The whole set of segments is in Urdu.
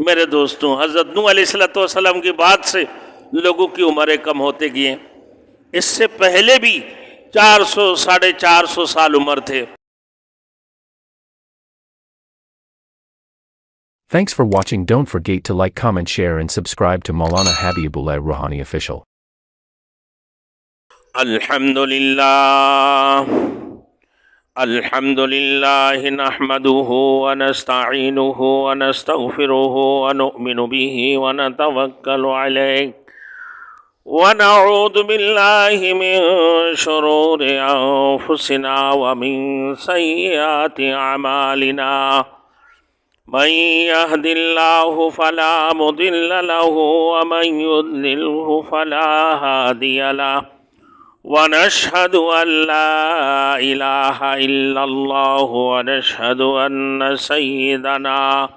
میرے دوستوں، حضرت نوح علیہ السلام کی بات سے لوگوں کی عمریں کم ہوتے گئے. اس سے پہلے بھی 400 سال عمر تھے. Thanks for watching. Don't forget to like, comment, share and subscribe to Maulana Habibullah Rouhani Official. الحمد لله نحمده ونستعينه ونستغفره ونؤمن به ونتوكل عليه ونعوذ بالله من شرور أنفسنا ومن سيئات أعمالنا. من يهد الله فلا مضل له ومن يضلله فلا هادي له. ونشهد أن لا إله إلا الله ونشهد أن سيدنا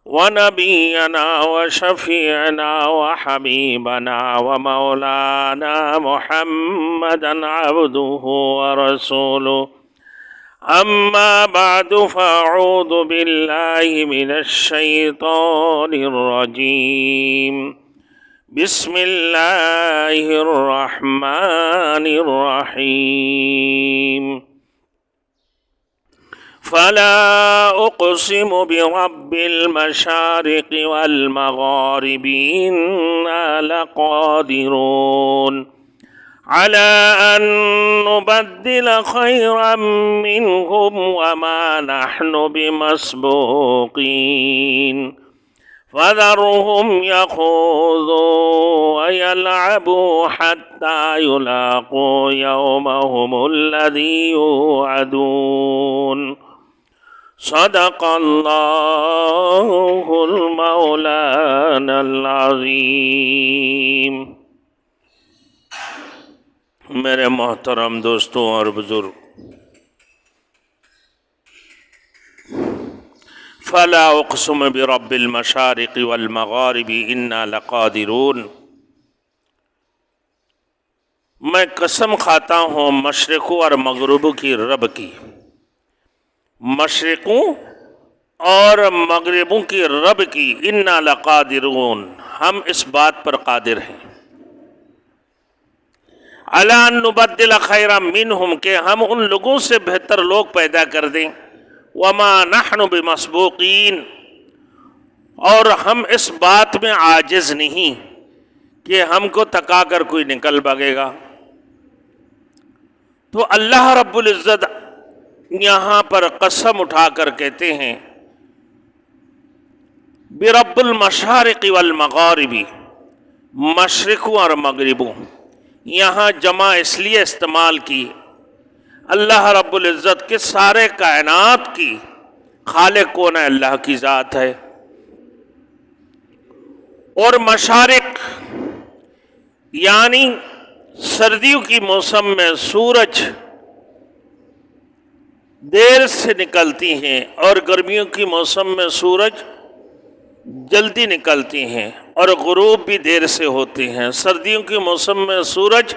ونبينا وشفيعنا وحبيبنا ومولانا محمدا عبده ورسوله. أما بعد فأعوذ بالله من الشيطان الرجيم. بسم الله الرحمن الرحيم. فلا أقسم برب المشارق والمغارب إنا لقادرون على أن نبدل خيرا منهم وما نحن بمسبوقين. فذرهم يخوضوا ويلعبوا حتى يلاقوا يومهم الذي يوعدون. صدق الله المولانا العظيم. میرے محترم دوستوں اور بزرگ، فلا اقسم برب المشارق والمغارب انا لقادرون. میں قسم کھاتا ہوں مشرقوں اور مغربوں کی رب کی. مشرقوں اور مغربوں کی رب کی. انا لقادرون، ہم اس بات پر قادر ہیں. علی ان نبدل خیرا منہم، کہ ہم ان لوگوں سے بہتر لوگ پیدا کر دیں. وما نحن بمسبوقین، اور ہم اس بات میں عاجز نہیں کہ ہم کو تکا کر کوئی نکل بھاگے گا. تو اللہ رب العزت یہاں پر قسم اٹھا کر کہتے ہیں برب المشارق والمغارب، مشرقوں اور مغربوں. یہاں جمع اس لیے استعمال کی، اللہ رب العزت کے سارے کائنات کی خالق کون ہے؟ اللہ کی ذات ہے. اور مشارق یعنی سردیوں کی موسم میں سورج دیر سے نکلتی ہیں اور گرمیوں کی موسم میں سورج جلدی نکلتی ہیں اور غروب بھی دیر سے ہوتے ہیں. سردیوں کے موسم میں سورج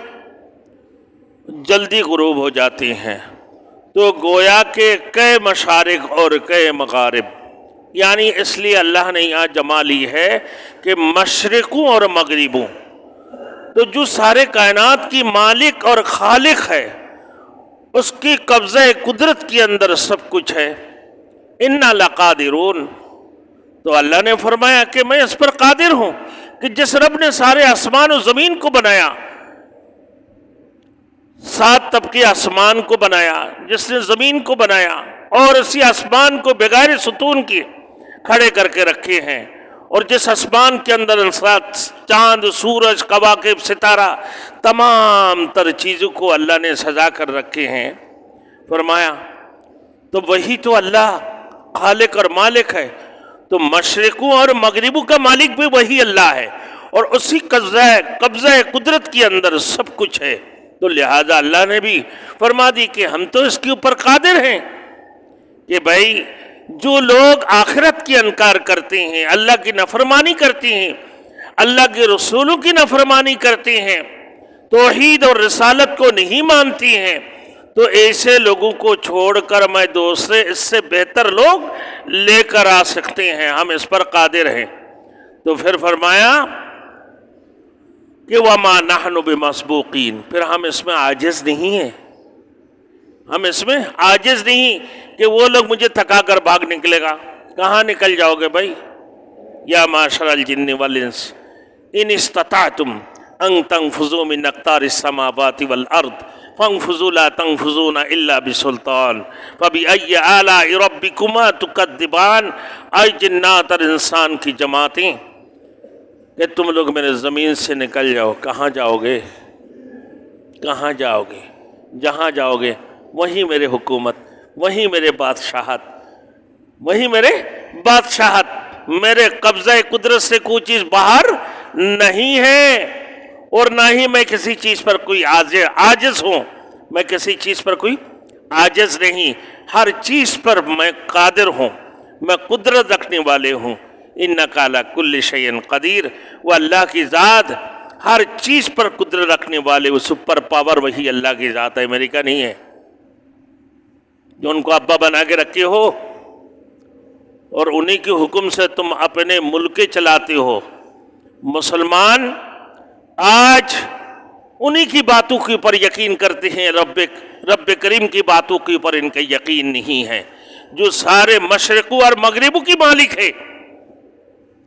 جلدی غروب ہو جاتے ہیں. تو گویا کہ کئی مشارق اور کئی مغارب، یعنی اس لیے اللہ نے یہاں جمع لی ہے کہ مشرقوں اور مغربوں. تو جو سارے کائنات کی مالک اور خالق ہے، اس کی قبضہ قدرت کے اندر سب کچھ ہے. انا لقادرون، تو اللہ نے فرمایا کہ میں اس پر قادر ہوں کہ جس رب نے سارے آسمان و زمین کو بنایا، 7 طبقے آسمان کو بنایا، جس نے زمین کو بنایا اور اسی آسمان کو بغیر ستون کے کھڑے کر کے رکھے ہیں، اور جس آسمان کے اندر چاند، سورج، کواکب، ستارہ، تمام تر چیزوں کو اللہ نے سجا کر رکھے ہیں. فرمایا تو وہی تو اللہ خالق اور مالک ہے. تو مشرقوں اور مغربوں کا مالک بھی وہی اللہ ہے، اور اسی قبضہ قدرت کے اندر سب کچھ ہے. تو لہذا اللہ نے بھی فرما دی کہ ہم تو اس کے اوپر قادر ہیں کہ بھائی جو لوگ آخرت کی انکار کرتے ہیں، اللہ کی نافرمانی کرتے ہیں، اللہ کے رسولوں کی نافرمانی کرتے ہیں، توحید اور رسالت کو نہیں مانتی ہیں، تو ایسے لوگوں کو چھوڑ کر میں دوسرے اس سے بہتر لوگ لے کر آ سکتے ہیں، ہم اس پر قادر ہیں۔ تو پھر فرمایا کہ وَمَا نَحْنُ بِمَسْبُوقِينَ، پھر ہم اس میں عاجز نہیں ہیں، ہم اس میں عاجز نہیں کہ وہ لوگ مجھے تھکا کر بھاگ نکلے گا۔ کہاں نکل جاؤ گے بھائی؟ یا معاشر الجن والانس ان استطعتم ان تنفذوا من اقطار السماوات والارض فانفذوا لا تنفذون الا بسلطان فبأي آلاء ربكما تكذبان۔ اے جنات اور انسان کی جماعتیں کہ تم لوگ میرے زمین سے نکل جاؤ، کہاں جاؤ گے؟ کہاں جاؤ گے؟ جہاں جاؤ گے وہیں میرے حکومت، وہیں میرے بادشاہت، وہیں میرے بادشاہت، میرے قبضہ قدرت سے کوئی چیز باہر نہیں ہے، اور نہ ہی میں کسی چیز پر کوئی عاجز ہوں، میں کسی چیز پر کوئی عاجز نہیں، ہر چیز پر میں قادر ہوں، میں قدرت رکھنے والے ہوں۔ انک علی کل شیء قدیر، وہ اللہ کی ذات ہر چیز پر قدرت رکھنے والے، وہ سپر پاور وہی اللہ کی ذات ہے، امریکہ نہیں ہے جو ان کو ابا بنا کے رکھے ہو اور انہی کے حکم سے تم اپنے ملک چلاتے ہو۔ مسلمان آج انہی کی باتوں کے اوپر یقین کرتے ہیں، رب کریم کی باتوں کے اوپر ان کا یقین نہیں ہے، جو سارے مشرقوں اور مغربوں کی مالک ہے،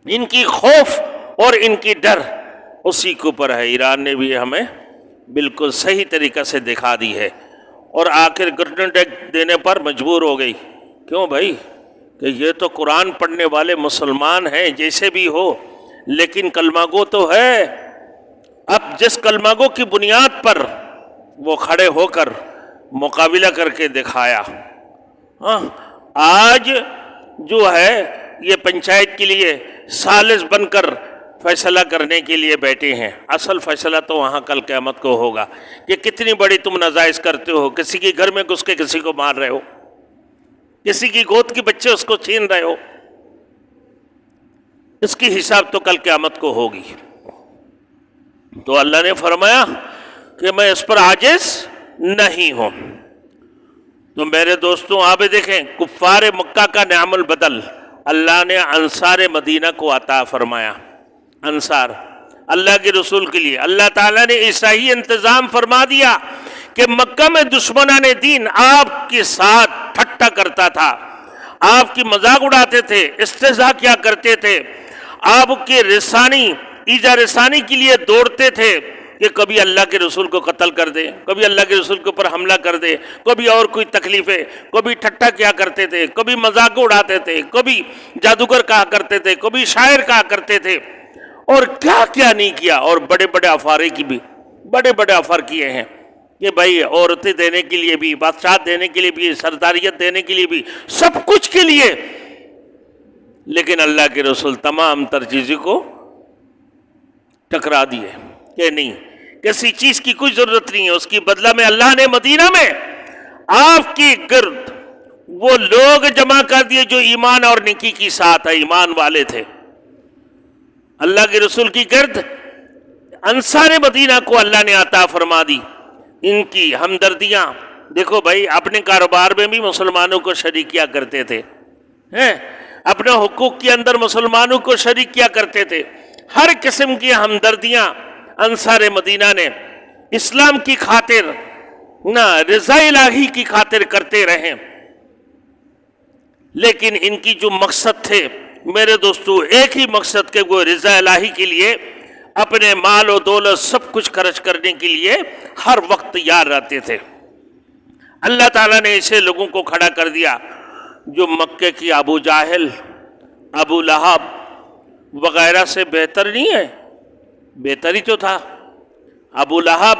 ان کی خوف اور ان کی ڈر اسی کے اوپر ہے۔ ایران نے بھی ہمیں بالکل صحیح طریقہ سے دکھا دی ہے، اور آخر گردن دینے پر مجبور ہو گئی۔ کیوں بھائی؟ کہ یہ تو قرآن پڑھنے والے مسلمان ہیں، جیسے بھی ہو، لیکن کلمہ گو تو ہے۔ اب جس کلمہ گو کی بنیاد پر وہ کھڑے ہو کر مقابلہ کر کے دکھایا، آج جو ہے یہ پنچایت کے لیے سالس بن کر فیصلہ کرنے کے لیے بیٹھے ہیں۔ اصل فیصلہ تو وہاں کل قیامت کو ہوگا کہ کتنی بڑی تم ناجائز کرتے ہو، کسی کے گھر میں گھس کے کسی کو مار رہے ہو، کسی کی گود کے بچے اس کو چھین رہے ہو، اس کی حساب تو کل قیامت کو ہوگی۔ تو اللہ نے فرمایا کہ میں اس پر عاجز نہیں ہوں۔ تو میرے دوستوں آپ دیکھیں، کفار مکہ کا نعم البدل اللہ نے انصار مدینہ کو عطا فرمایا۔ انصار اللہ کے رسول کے لیے اللہ تعالیٰ نے ایسا ہی انتظام فرما دیا کہ مکہ میں دشمنان دین آپ کے ساتھ ٹھٹا کرتا تھا، آپ کی مذاق اڑاتے تھے، استہزاء کیا کرتے تھے، آپ کے ایذا رسانی کے لیے دوڑتے تھے کہ کبھی اللہ کے رسول کو قتل کر دے، کبھی اللہ کے رسول کے اوپر حملہ کر دے، کبھی اور کوئی تکلیفیں، کبھی ٹھٹا کیا کرتے تھے، کبھی مذاق اڑاتے تھے، کبھی جادوگر کہا کرتے تھے، کبھی شاعر کہا کرتے تھے، اور کیا کیا نہیں کیا۔ اور بڑے بڑے افارے کی بھی بڑے بڑے افر کیے ہیں کہ بھائی عورتیں دینے کے لیے بھی، بادشاہ دینے کے لیے بھی، سرداریت دینے کے لیے بھی، سب کچھ کے لیے، لیکن اللہ کے رسول تمام تر چیزوں کو ٹکرا دیے کہ نہیں، کسی چیز کی کوئی ضرورت نہیں ہے۔ اس کی بدلہ میں اللہ نے مدینہ میں آپ کی گرد وہ لوگ جمع کر دیے جو ایمان اور نیکی کی ساتھ ہے، ایمان والے تھے۔ اللہ کے رسول کی گرد انصار مدینہ کو اللہ نے عطا فرما دی۔ ان کی ہمدردیاں دیکھو بھائی، اپنے کاروبار میں بھی مسلمانوں کو شریک کیا کرتے تھے، اپنے حقوق کے اندر مسلمانوں کو شریک کیا کرتے تھے۔ ہر قسم کی ہمدردیاں انصار مدینہ نے اسلام کی خاطر، نہ رضا الہی کی خاطر کرتے رہے۔ لیکن ان کی جو مقصد تھے میرے دوستو، ایک ہی مقصد کہ وہ رضا الہی کے لیے اپنے مال و دولت سب کچھ خرچ کرنے کے لیے ہر وقت تیار رہتے تھے۔ اللہ تعالیٰ نے ایسے لوگوں کو کھڑا کر دیا جو مکے کی ابو جاہل، ابو لہب وغیرہ سے بہتر نہیں ہے، بہتر ہی تو تھا۔ ابو لہب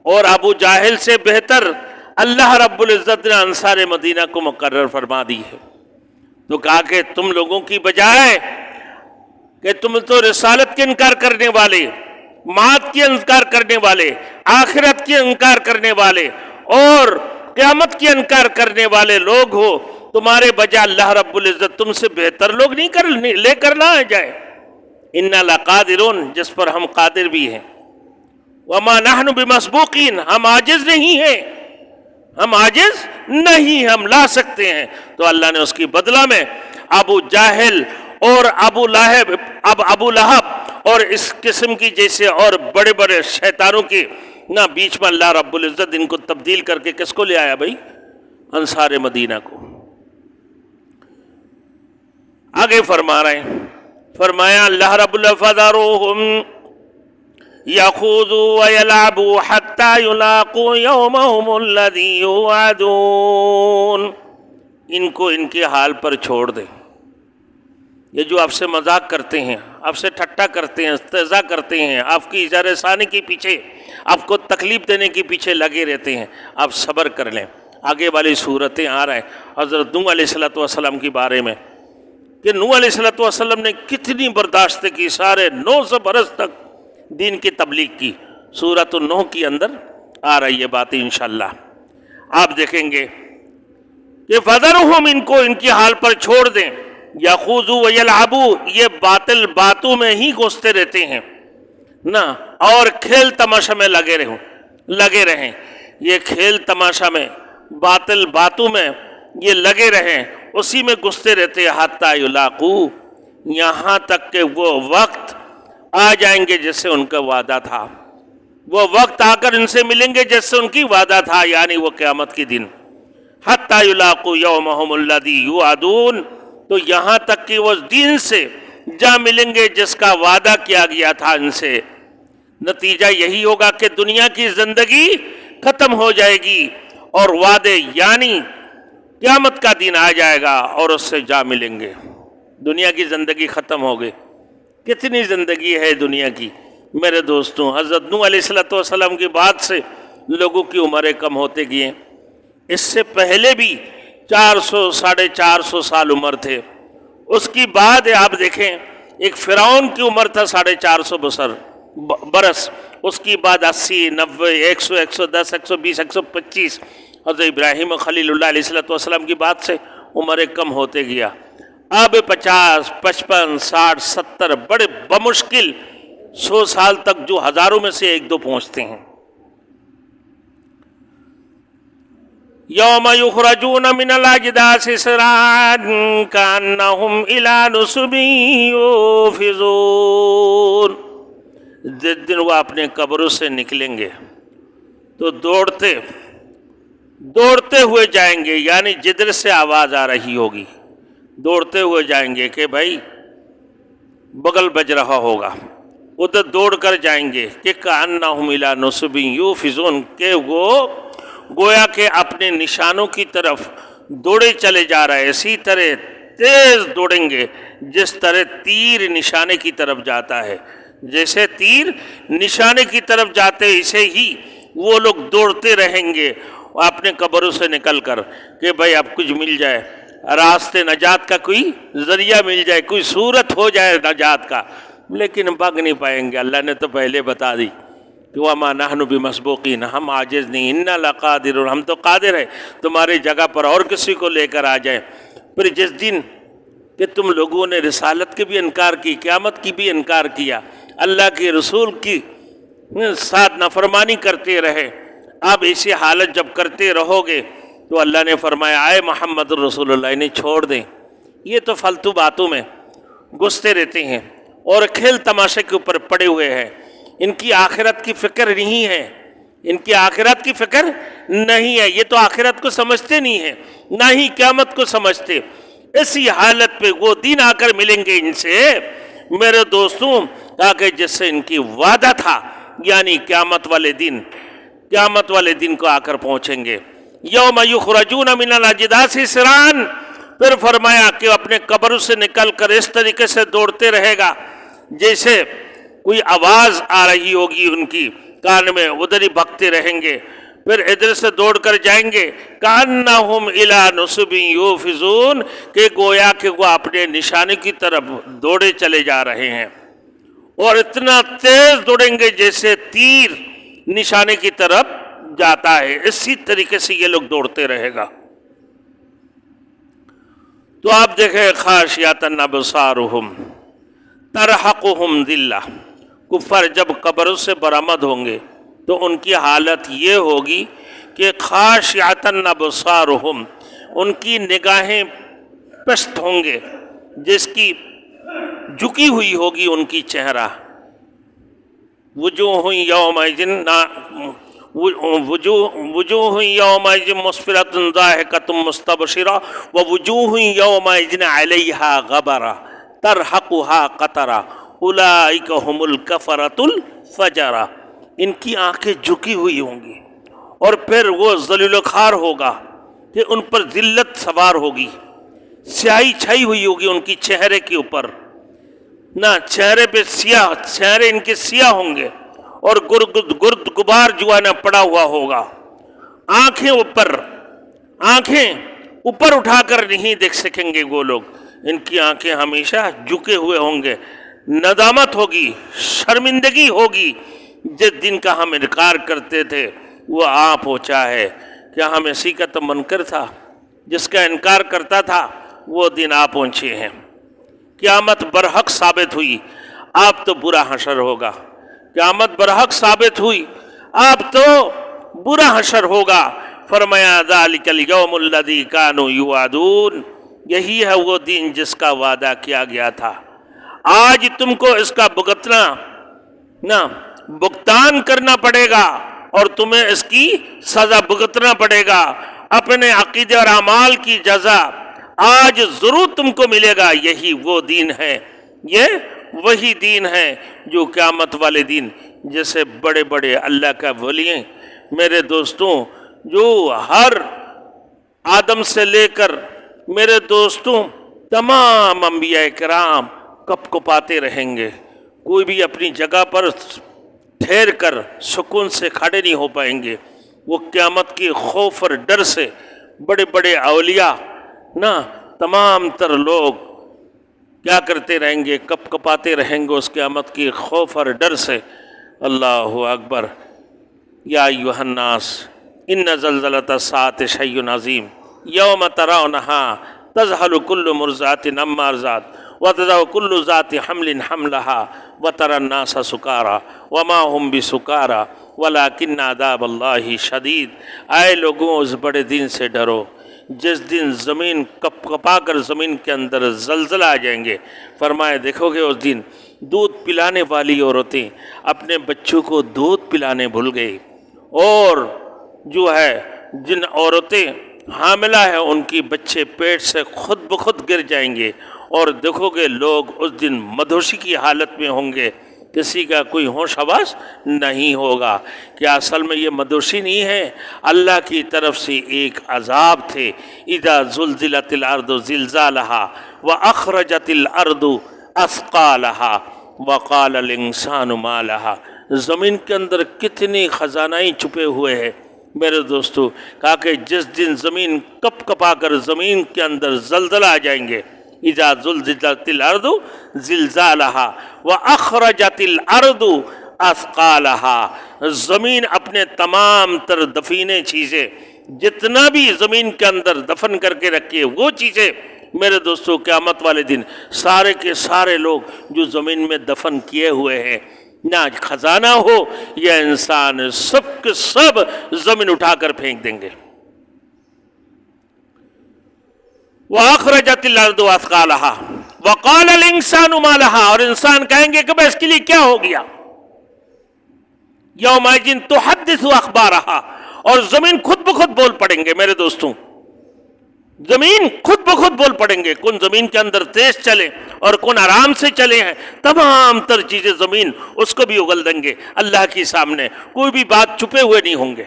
اور ابو جاہل سے بہتر اللہ رب العزت نے انصار مدینہ کو مقرر فرما دی ہے۔ تو کہا کہ تم لوگوں کی بجائے کہ تم تو رسالت کے انکار کرنے والے، معاد کے انکار کرنے والے، آخرت کے انکار کرنے والے اور قیامت کے انکار کرنے والے لوگ ہو، تمہارے بجائے اللہ رب العزت تم سے بہتر لوگ نہیں لے کر نہ آ جائے۔ انا لقادرون، جس پر ہم قادر بھی ہیں۔ وما نحن بمسبوقین، ہم عاجز نہیں ہیں ہم عاجز نہیں، ہم لا سکتے ہیں۔ تو اللہ نے اس کی بدلہ میں ابو جاہل اور ابو لہب اور اس قسم کی جیسے اور بڑے بڑے شیطانوں کے بیچ میں اللہ رب العزت ان کو تبدیل کر کے کس کو لے آیا بھائی؟ انصار مدینہ کو۔ آگے فرما رہے ہیں، فرمایا اللہ رب الفضارهم يخوضوا ويلعبوا حتى يلاقوا يومهم الذي يوعدون۔ ان کو ان کے حال پر چھوڑ دیں، یہ جو آپ سے مذاق کرتے ہیں، آپ سے ٹھٹا کرتے ہیں، استہزاء کرتے ہیں، آپ کی اظہار ثانی کے پیچھے، آپ کو تکلیف دینے کے پیچھے لگے رہتے ہیں، آپ صبر کر لیں۔ آگے والی صورتیں آ رہا ہے حضرت نوح علیہ السلام کے بارے میں کہ نوح علیہ السلام نے کتنی برداشت کی، سارے 900 برس تک دین کی تبلیغ کی۔ سورۃ النوح کے اندر آ رہی یہ باتیں انشاءاللہ آپ دیکھیں گے کہ فَذَرْهُمْ، ان کو ان کی حال پر چھوڑ دیں، یَخُوضُوا وَيَلْعَبُوا، یہ باطل باتوں میں ہی گھستے رہتے ہیں نا، اور کھیل تماشا میں لگے رہیں، یہ کھیل تماشا میں باطل باتوں میں یہ لگے رہیں، اسی میں گھستے رہتے ہیں، حتیٰ یلاقوا، یہاں تک کہ وہ وقت آ جائیں گے جس سے ان کا وعدہ تھا، وہ وقت آ کر ان سے ملیں گے جس سے ان کی وعدہ تھا، یعنی وہ قیامت کے دن۔ حتیٰ یلاقوا یومہم الذی یوعدون، تو یہاں تک کہ وہ دن سے جا ملیں گے جس کا وعدہ کیا گیا تھا ان سے۔ نتیجہ یہی ہوگا کہ دنیا کی زندگی ختم ہو جائے گی اور وعدے یعنی قیامت کا دن آ جائے گا اور اس سے جا ملیں گے۔ دنیا کی زندگی ختم ہو گئی، کتنی زندگی ہے دنیا کی میرے دوستوں۔ حضرت نوح علیہ السلام کی بعد سے لوگوں کی عمریں کم ہوتے گئے، اس سے پہلے بھی 400 ساڑھے 400 سال عمر تھے، اس کی بعد آپ دیکھیں ایک فرعون کی عمر تھا 450 برس، اس کی بعد 80 90 100 110 120 125، حضرت ابراہیم خلیل اللہ علیہ السلام کی بعد سے عمریں کم ہوتے گیا۔ اب 50 55 60 70 بڑے بمشکل 100 سال تک جو ہزاروں میں سے ایک دو پہنچتے ہیں۔ یوم یخرجون من الاجداث سراعا کانہم الی نصب یوفضون، جس دن وہ اپنے قبروں سے نکلیں گے تو دوڑتے ہوئے جائیں گے، یعنی جدھر سے آواز آ رہی ہوگی دوڑتے ہوئے جائیں گے کہ بھائی بغل بج رہا ہوگا، ادھر دوڑ کر جائیں گے کہ کانہم الی نصب یوفضون، کہ وہ گویا کہ اپنے نشانوں کی طرف دوڑے چلے جا رہے، اسی طرح تیز دوڑیں گے جس طرح تیر نشانے کی طرف جاتا ہے، جیسے تیر نشانے کی طرف جاتے اسے ہی وہ لوگ دوڑتے رہیں گے اپنے قبروں سے نکل کر کہ بھائی اب کچھ مل جائے، راستے نجات کا کوئی ذریعہ مل جائے، کوئی صورت ہو جائے نجات کا، لیکن بھاگ نہیں پائیں گے۔ اللہ نے تو پہلے بتا دی کہ وَمَا نَحْنُ بِمَسْبُوقِينَ، ہم عاجز نہیں، اِنَّا لَقَادِرُونَ، ہم تو قادر ہیں تمہاری جگہ پر اور کسی کو لے کر آ جائیں۔ پھر جس دن کہ تم لوگوں نے رسالت کے بھی انکار کی، قیامت کی بھی انکار کیا، اللہ کے رسول کی ساتھ نافرمانی کرتے رہے، اب ایسی حالت جب کرتے رہو گے تو اللہ نے فرمایا اے محمد رسول اللہ انہیں چھوڑ دیں، یہ تو فالتو باتوں میں گھستے رہتے ہیں اور کھیل تماشے کے اوپر پڑے ہوئے ہیں، ان کی آخرت کی فکر نہیں ہے، ان کی آخرت کی فکر نہیں ہے، یہ تو آخرت کو سمجھتے نہیں ہیں، نہ ہی قیامت کو سمجھتے۔ اسی حالت پہ وہ دن آ کر ملیں گے ان سے میرے دوستوں، تاکہ جس سے ان کی وعدہ تھا، یعنی قیامت والے دن کو آ کر پہنچیں گے۔ یوم یخرجون من الاجداث سراعا، پھر فرمایا کہ اپنے قبروں سے نکل کر اس طریقے سے دوڑتے رہے گا جیسے کوئی آواز آ رہی ہوگی ان کی کان میں، ادھر ہی بھگتے رہیں گے، پھر ادھر سے دوڑ کر جائیں گے کانہم الی نصب یوفضون، کہ گویا کہ وہ اپنے نشانے کی طرف دوڑے چلے جا رہے ہیں، اور اتنا تیز دوڑیں گے جیسے تیر نشانے کی طرف جاتا ہے، اسی طریقے سے یہ لوگ دوڑتے رہے گا۔ تو آپ دیکھیں خاشعۃ ابصارہم ترہقہم ذلہ، کفار جب قبروں سے برآمد ہوں گے تو ان کی حالت یہ ہوگی کہ خاشعتن ابصارہم، ان کی نگاہیں پست ہوں گے، جس کی جھکی ہوئی ہوگی ان کی چہرہ. وجوہ یومئذ وجوہ یومئذ مسفرۃ ضاحکۃ مستبشرہ ووجوہ یومئذ علیہا غبرہ ترہقہا قطرہ اولئک ھم الکفرۃ الفجرہ. ان کی آنکھیں جھکی ہوئی ہوں گی اور پھر وہ ذلیل و خوار ہوگا کہ ان پر ذلت سوار ہوگی، سیاہی چھائی ہوئی ہوگی ان کی چہرے کے اوپر، نہ چہرے پہ سیاہ، چہرے ان کے سیاہ ہوں گے اور گرد غبار جو ہے نا پڑا ہوا ہوگا. آنکھیں اوپر اٹھا کر نہیں دیکھ سکیں گے وہ لوگ، ان کی آنکھیں ہمیشہ جھکے ہوئے ہوں گے. ندامت ہوگی، شرمندگی ہوگی. جس دن کا ہم انکار کرتے تھے وہ آ پہنچا ہے. کیا ہم اسی کا تو منکر تھا؟ جس کا انکار کرتا تھا وہ دن آ پہنچے ہیں. قیامت برحق ثابت ہوئی، آپ تو برا حشر ہوگا. قیامت برحق ثابت ہوئی، آپ تو برا حشر ہوگا. فرمایا ذالک الیوم الذی کانوا یوعدون، یہی ہے وہ دن جس کا وعدہ کیا گیا تھا. آج تم کو اس کا بھگتان کرنا پڑے گا اور تمہیں اس کی سزا بھگتنا پڑے گا. اپنے عقیدے اور اعمال کی جزا آج ضرور تم کو ملے گا. یہی وہ دین ہے، یہ وہی دین ہے جو قیامت والے دن جیسے بڑے بڑے اللہ کا ولی ہیں میرے دوستوں، جو ہر آدم سے لے کر میرے دوستوں تمام انبیاء کرام کپ کپاتے رہیں گے. کوئی بھی اپنی جگہ پر ٹھہر کر سکون سے کھڑے نہیں ہو پائیں گے. وہ قیامت کے خوف اور ڈر سے بڑے بڑے اولیاء تمام تر لوگ کیا کرتے رہیں گے؟ کپ کپاتے رہیں گے اس قیامت کے خوف اور ڈر سے. اللہ اکبر. یا ایھا الناس ان زلزلۃ الساعۃ شیء عظیم یوم ترونھا تذہل کل مرضعۃ عما ارضعت وتضع کل ذات حمل حملها وترى الناس سکارى وما هم بسکارى ولکن عذاب اللہ شدید. اے لوگوں اس بڑے دن سے ڈرو جس دن زمین کپ کپا کر زمین کے اندر زلزلہ آ جائیں گے. فرمائے دیکھو گے اس دن دودھ پلانے والی عورتیں اپنے بچوں کو دودھ پلانے بھول گئی، اور جو ہے جن عورتیں حاملہ ہیں ان کی بچے پیٹ سے خود بخود گر جائیں گے. اور دیکھو گے لوگ اس دن مدہوشی کی حالت میں ہوں گے، کسی کا کوئی ہوش حواس نہیں ہوگا. کیا اصل میں یہ مدہوشی نہیں ہے؟ اللہ کی طرف سے ایک عذاب تھے. اذا زلزلت الارض زلزالها واخرجت الارض اثقالها وقال الانسان ما لها. زمین کے اندر کتنے خزانہ چھپے ہوئے ہیں میرے دوستو. کہا کہ جس دن زمین کپ کپا کر زمین کے اندر زلزلہ آ جائیں گے، اذا زلزلت الارض زلزالها واخرجت الارض اثقالها، زمین اپنے تمام تر دفینے چیزیں جتنا بھی زمین کے اندر دفن کر کے رکھے وہ چیزیں میرے دوستو قیامت والے دن سارے کے سارے لوگ جو زمین میں دفن کیے ہوئے ہیں، نہ خزانہ ہو یا انسان، سب کے سب زمین اٹھا کر پھینک دیں گے. وَأَخْرَجَتِ الْأَرْضُ أَثْقَالَهَا وَقَالَ الْإِنسَانُ مَا لَهَا، اور انسان کہیں گے کہ اس کے لیے کیا ہو گیا. يَوْمَئِذٍ تُحَدِّثُ أَخْبَارَهَا، اور زمین خود بخود بول پڑیں گے میرے دوستوں. زمین خود بخود بول پڑیں گے. کون زمین کے اندر تیز چلے اور کون آرام سے چلے ہیں، تمام تر چیزیں زمین اس کو بھی اگل دیں گے اللہ کے سامنے. کوئی بھی بات چھپے ہوئے نہیں ہوں گے.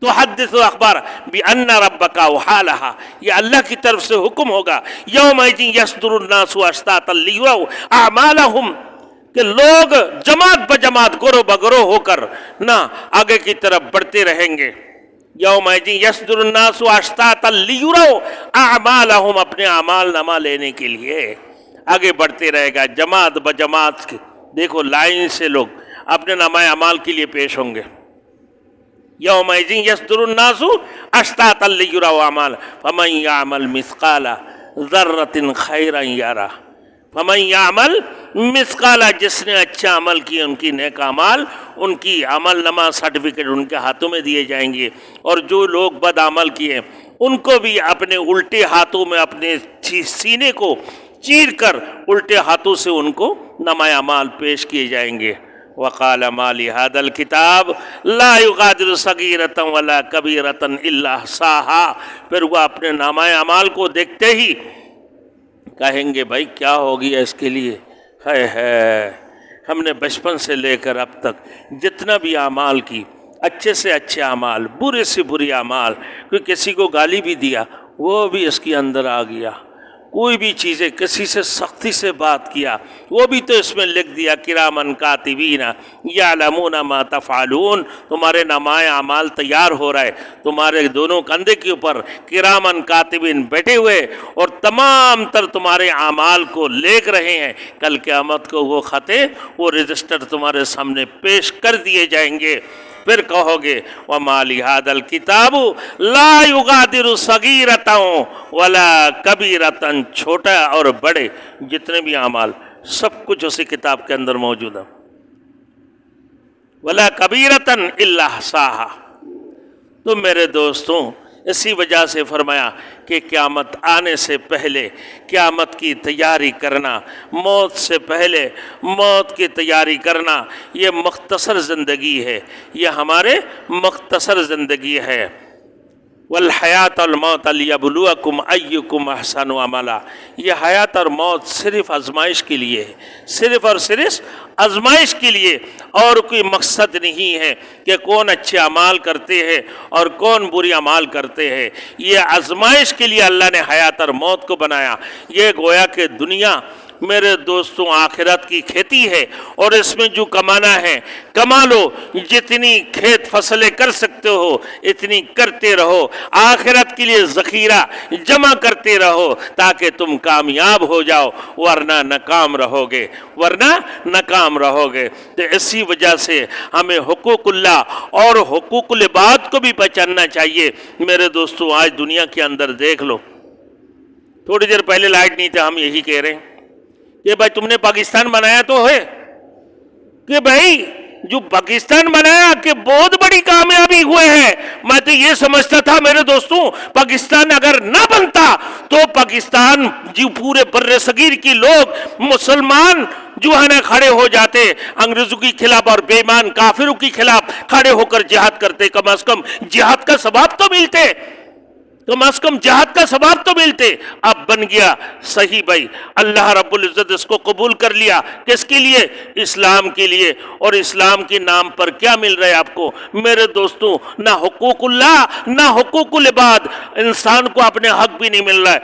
تحدث اخبار بان ربک اوحی لها، یہ اللہ کی طرف سے حکم ہوگا. یومئذ یصدر الناس اشتاتا لیروا اعمالهم، کہ لوگ جماعت بجماعت گروہ بگروہ ہو کر آگے کی طرف بڑھتے رہیں گے. یومئذ یصدر الناس اشتاتا لیروا اعمالهم، اپنے اعمال نامہ لینے کے لیے آگے بڑھتے رہے گا جماعت بجماعت. دیکھو لائن سے لوگ اپنے نامہ اعمال کے لیے پیش ہوں گے. یومئذ یصدر الناس اشتاتا لیروا اعمالهم فمن یعمل مثقال ذرة خیرا یرہ فمن یعمل مثقالا جس نے اچھا عمل کیا ان کی نیک اعمال ان کی عمل نامہ سرٹیفکیٹ ان کے ہاتھوں میں دیے جائیں گے، اور جو لوگ بد عمل کیے ان کو بھی اپنے الٹے ہاتھوں میں اپنے سینے کو چیر کر الٹے ہاتھوں سے ان کو نامہ اعمال پیش کیے جائیں گے۔ وقال ما لهذا الكتاب لا يغادر صغيرة ولا كبيرة الا احصاها، پھر وہ اپنے نامہ اعمال کو دیکھتے ہی کہیں گے بھائی کیا ہو گیا اس کے لیے، ہے ہم نے بچپن سے لے کر اب تک جتنا بھی اعمال کی، اچھے سے اچھے اعمال، برے سے برے اعمال، کوئی کسی کو گالی بھی دیا وہ بھی اس کے اندر آ گیا، کوئی بھی چیزیں کسی سے سختی سے بات کیا وہ بھی تو اس میں لکھ دیا، کرامن کاتبین یعلمون ما تفعلون، تمہارے نامہ اعمال تیار ہو رہا ہے، تمہارے دونوں کندھے کے اوپر کرامن کاتبین بیٹھے ہوئے اور تمام تر تمہارے اعمال کو لکھ رہے ہیں، کل قیامت کو وہ خطے وہ رجسٹر تمہارے سامنے پیش کر دیے جائیں گے۔ پھر کہو گے وَمَا لِهَذَا الْكِتَابُ لَا يُغَادِرُ صَغِيرَةً وَلَا كَبِيرَةً، چھوٹا اور بڑے جتنے بھی اعمال سب کچھ اسی کتاب کے اندر موجود ہے، وَلَا كَبِيرَةً إِلَّا أَحْصَاهَا۔ تو میرے دوستوں اسی وجہ سے فرمایا کہ قیامت آنے سے پہلے قیامت کی تیاری کرنا، موت سے پہلے موت کی تیاری کرنا، یہ مختصر زندگی ہے، یہ ہمارے مختصر زندگی ہے۔ والحیات الموت لیبلوکم ایکم احسن عملا، یہ حیات اور موت صرف آزمائش کے لیے ہے، صرف اور صرف آزمائش کے لیے، اور کوئی مقصد نہیں ہے کہ کون اچھے اعمال کرتے ہیں اور کون بری اعمال کرتے ہیں، یہ آزمائش کے لیے اللہ نے حیات اور موت کو بنایا۔ یہ گویا کہ دنیا میرے دوستوں آخرت کی کھیتی ہے، اور اس میں جو کمانا ہے کما لو، جتنی کھیت فصلیں کر سکتے ہو اتنی کرتے رہو، آخرت کے لیے ذخیرہ جمع کرتے رہو تاکہ تم کامیاب ہو جاؤ، ورنہ ناکام رہو گے، ورنہ ناکام رہو گے۔ تو اسی وجہ سے ہمیں حقوق اللہ اور حقوق العباد کو بھی پہچاننا چاہیے۔ میرے دوستوں آج دنیا کے اندر دیکھ لو، تھوڑی دیر پہلے لائٹ نہیں تھا، ہم یہی کہہ رہے ہیں کہ بھائی تم نے پاکستان بنایا تو ہے کہ بھائی جو پاکستان بنایا کہ بہت بڑی کامیابی ہوئے ہیں۔ میں تو یہ سمجھتا تھا میرے دوستوں پاکستان اگر نہ بنتا تو پاکستان جو پورے بر صغیر کی لوگ مسلمان جو ہے نا کھڑے ہو جاتے انگریزوں کے خلاف اور بے ایمان کافروں کے خلاف کھڑے ہو کر جہاد کرتے، کم از کم جہاد کا ثواب تو ملتے، کم از کم جہاد کا ثواب تو ملتے۔ اب بن گیا صحیح بھائی، اللہ رب العزت اس کو قبول کر لیا، کس کے لیے؟ اسلام کے لیے۔ اور اسلام کے نام پر کیا مل رہا ہے آپ کو میرے دوستوں؟ نہ حقوق اللہ نہ حقوق العباد، انسان کو اپنے حق بھی نہیں مل رہا ہے۔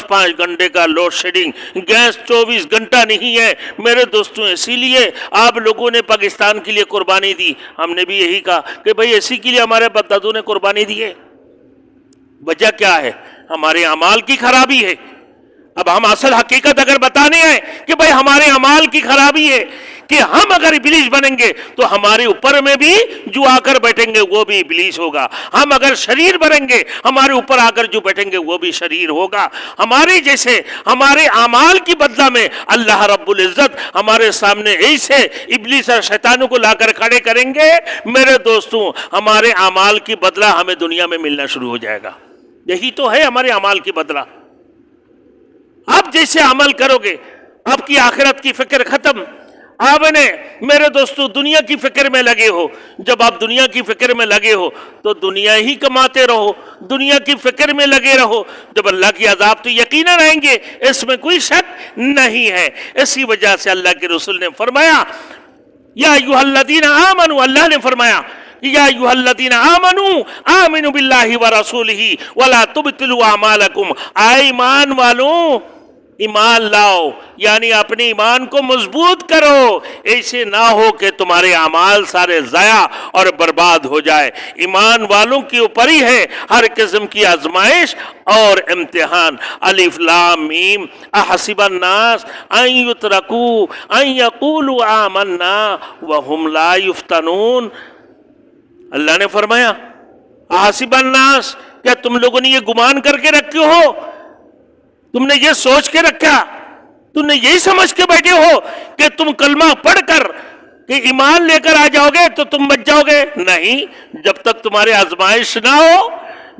5 گھنٹے کا لوڈ شیڈنگ، گیس 24 گھنٹہ نہیں ہے میرے دوستوں۔ اسی لیے آپ لوگوں نے پاکستان کے لیے قربانی دی، ہم نے بھی یہی کہا کہ بھائی اسی کے لیے ہمارے بددادوں نے قربانی دی ہے۔ وجہ کیا ہے؟ ہمارے اعمال کی خرابی ہے۔ اب ہم اصل حقیقت اگر بتانے آئے کہ بھائی ہمارے اعمال کی خرابی ہے کہ ہم اگر ابلیس بنیں گے تو ہمارے اوپر میں بھی جو آ کر بیٹھیں گے وہ بھی ابلیس ہوگا، ہم اگر شریر بنیں گے ہمارے اوپر آ کر جو بیٹھیں گے وہ بھی شریر ہوگا۔ ہمارے جیسے ہمارے اعمال کی بدلہ میں اللہ رب العزت ہمارے سامنے ایسے ابلیس اور شیطانوں کو لا کر کھڑے کریں گے میرے دوستوں، ہمارے اعمال کی بدلہ ہمیں دنیا میں ملنا شروع ہو جائے گا۔ یہی تو ہے ہمارے اعمال کی بدلہ۔ آپ جیسے عمل کرو گے آپ کی آخرت کی فکر ختم۔ آپ نے میرے دوستو دنیا کی فکر میں لگے ہو، جب آپ دنیا کی فکر میں لگے ہو تو دنیا ہی کماتے رہو، دنیا کی فکر میں لگے رہو، جب اللہ کی عذاب تو یقیناً آئیں گے، اس میں کوئی شک نہیں ہے۔ اسی وجہ سے اللہ کے رسول نے فرمایا یا ایھا الذین آمنوا، اللہ نے فرمایا یا ایھا الذین آمنوا آمنوا باللہ ورسولہ ولا تبطلوا اعمالکم، اے ایمان والوں ایمان لاؤ، یعنی اپنے ایمان کو مضبوط کرو، ایسے نہ ہو کہ تمہارے اعمال سارے ضائع اور برباد ہو جائے۔ ایمان والوں کے اوپر ہی ہے ہر قسم کی آزمائش اور امتحان۔ الف لام میم احسب الناس ان یترکوا ان یقولوا آمنا وهم لا یفتنون۔ اللہ نے فرمایا احسب الناس، کیا تم لوگوں نے یہ گمان کر کے رکھے ہو، تم نے یہ سوچ کے رکھا، تم نے یہی سمجھ کے بیٹھے ہو کہ تم کلمہ پڑھ کر کہ ایمان لے کر آ جاؤ گے تو تم بچ جاؤ گے؟ نہیں، جب تک تمہارے آزمائش نہ ہو،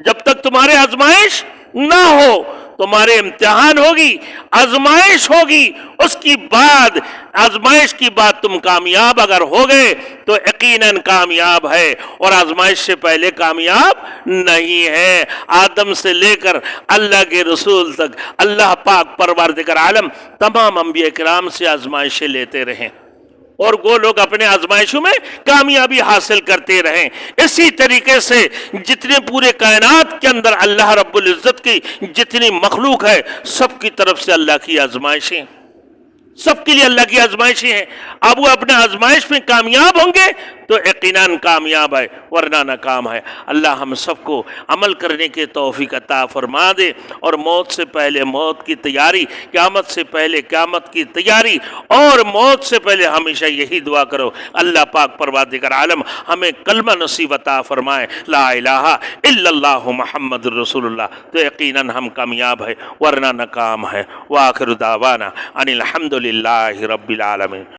جب تک تمہارے آزمائش نہ ہو، تمہارے امتحان ہوگی، آزمائش ہوگی، اس کی بعد آزمائش کی بعد تم کامیاب اگر ہو گئے تو یقیناً کامیاب ہے، اور آزمائش سے پہلے کامیاب نہیں ہے۔ آدم سے لے کر اللہ کے رسول تک اللہ پاک پروردگار عالم تمام انبیاء کرام سے آزمائشیں لیتے رہیں، اور وہ لوگ اپنے آزمائشوں میں کامیابی حاصل کرتے رہیں۔ اسی طریقے سے جتنے پورے کائنات کے اندر اللہ رب العزت کی جتنی مخلوق ہے، سب کی طرف سے اللہ کی آزمائشیں، سب کے لیے اللہ کی آزمائشیں ہیں۔ اب وہ اپنے آزمائش میں کامیاب ہوں گے تو یقیناً کامیاب ہے، ورنہ ناکام ہے۔ اللہ ہم سب کو عمل کرنے کے توفیق عطا فرما دے، اور موت سے پہلے موت کی تیاری، قیامت سے پہلے قیامت کی تیاری، اور موت سے پہلے ہمیشہ یہی دعا کرو، اللہ پاک پروردگار عالم ہمیں کلمہ نصیب عطا فرمائے، لا الہ الا اللہ محمد رسول اللہ، تو یقیناً ہم کامیاب ہے ورنہ ناکام ہے۔ وآخر دعوانا ان الحمد للہ رب العالمین۔